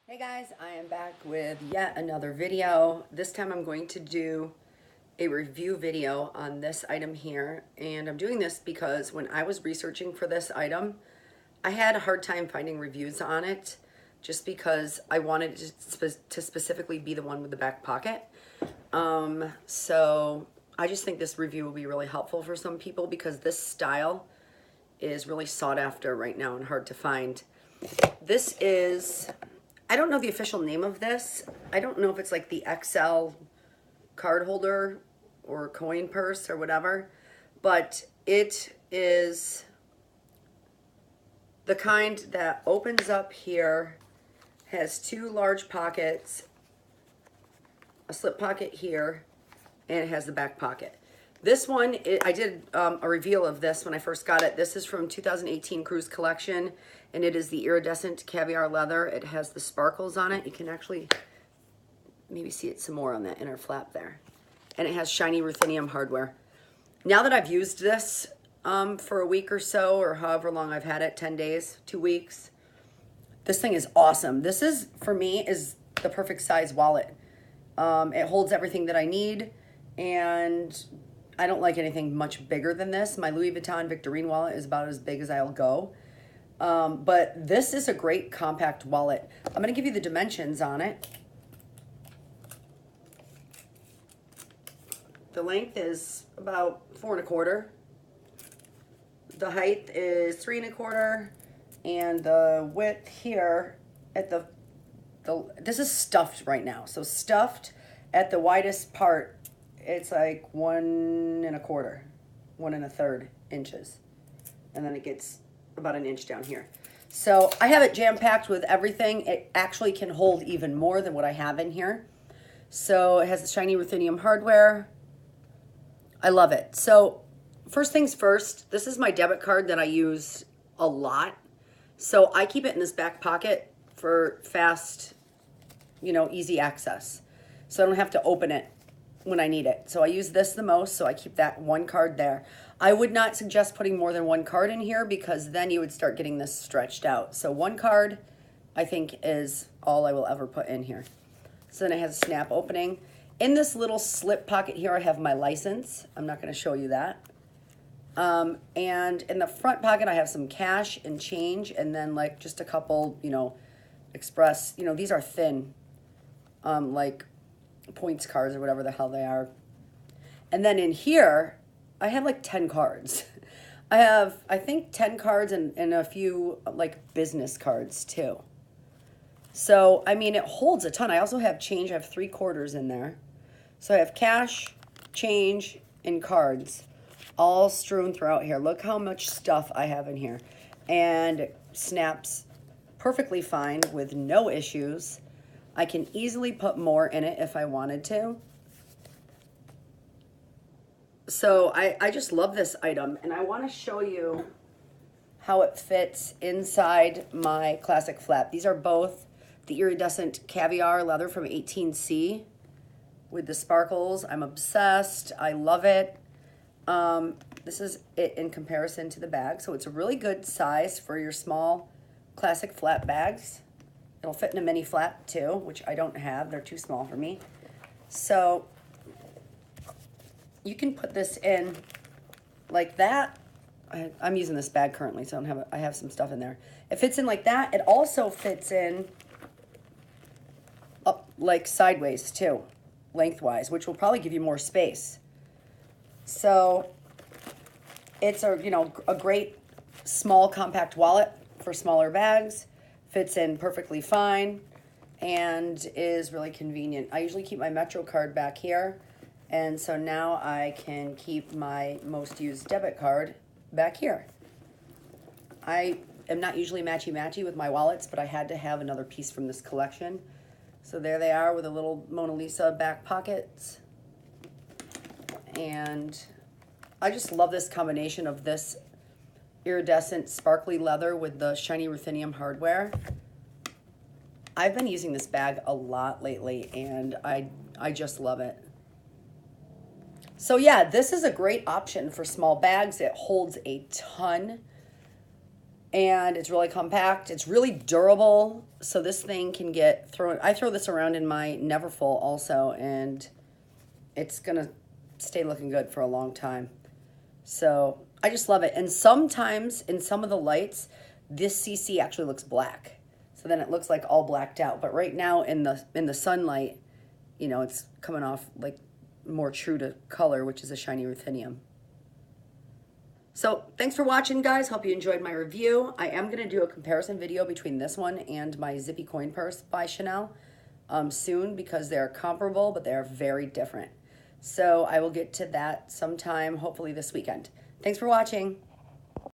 Hey guys, I am back with yet another video. This time I'm going to do a review video on this item here, and I'm doing this because when I was researching for this item, I had a hard time finding reviews on it just because I wanted to specifically be the one with the back pocket. So I just think this review will be really helpful for some people because this style is really sought after right now and hard to find. This is, I don't know the official name of this. I don't know if it's like the XL card holder or coin purse or whatever, but it is the kind that opens up here, has two large pockets, a slip pocket here, and it has the back pocket. This one, I did a reveal of this when I first got it. This is from 2018 Cruise Collection, and it is the iridescent caviar leather. It has the sparkles on it. You can actually maybe see it some more on that inner flap there. And it has shiny ruthenium hardware. Now that I've used this for a week or so, or however long I've had it, 10 days, 2 weeks, this thing is awesome. This is, for me, is the perfect size wallet. It holds everything that I need, and I don't like anything much bigger than this. My Louis Vuitton Victorine wallet is about as big as I'll go. But this is a great compact wallet. I'm going to give you the dimensions on it. The length is about 4 1/4. The height is 3 1/4. And the width here at this is stuffed right now. So stuffed at the widest part, it's like 1 1/4, 1 1/3 inches. And then it gets about an inch down here. So I have it jam-packed with everything. It actually can hold even more than what I have in here. So it has the shiny ruthenium hardware. I love it. So first things first, this is my debit card that I use a lot. So I keep it in this back pocket for fast, easy access. So I don't have to open it when I need it. So I use this the most, so I keep that one card there. I would not suggest putting more than one card in here because then you would start getting this stretched out. So one card, I think, is all I will ever put in here. So then it has a snap opening. In this little slip pocket here, I have my license. I'm not going to show you that. And in the front pocket, I have some cash and change, and then like just a couple, express, these are thin, like points cards or whatever the hell they are. And then in here, I have like 10 cards. I have, I think, 10 cards and a few like business cards too. So, I mean, it holds a ton. I also have change. I have 3 quarters in there. So I have cash, change, and cards all strewn throughout here. Look how much stuff I have in here. And it snaps perfectly fine with no issues. I can easily put more in it if I wanted to. So I just love this item, and I want to show you how it fits inside my classic flap. These are both the iridescent caviar leather from 18C with the sparkles. I'm obsessed. I love it. This is it in comparison to the bag. So it's a really good size for your small classic flap bags. It'll fit in a mini flap too, which I don't have. They're too small for me. So you can put this in like that. I'm using this bag currently, so I have some stuff in there. It fits in like that. It also fits in up like sideways too, lengthwise, which will probably give you more space. So it's a great small compact wallet for smaller bags. Fits in perfectly fine and is really convenient. I usually keep my Metro card back here, and so now I can keep my most used debit card back here. I am not usually matchy-matchy with my wallets, but I had to have another piece from this collection. So there they are with a little Mona Lisa back pockets. And I just love this combination of this iridescent sparkly leather with the shiny ruthenium hardware. I've been using this bag a lot lately, and I just love it. So yeah, this is a great option for small bags. It holds a ton. and it's really compact. It's really durable, so this thing can get thrown. I throw this around in my Neverfull also, and it's gonna stay looking good for a long time. So I just love it. And sometimes in some of the lights, this CC actually looks black, so then it looks like all blacked out. But right now in the sunlight, you know, it's coming off like more true to color, which is a shiny ruthenium. So thanks for watching, guys. Hope you enjoyed my review. I am going to do a comparison video between this one and my Zippy Coin Purse by Chanel soon, because they're comparable, but they're very different. So I will get to that sometime, hopefully this weekend. Thanks for watching.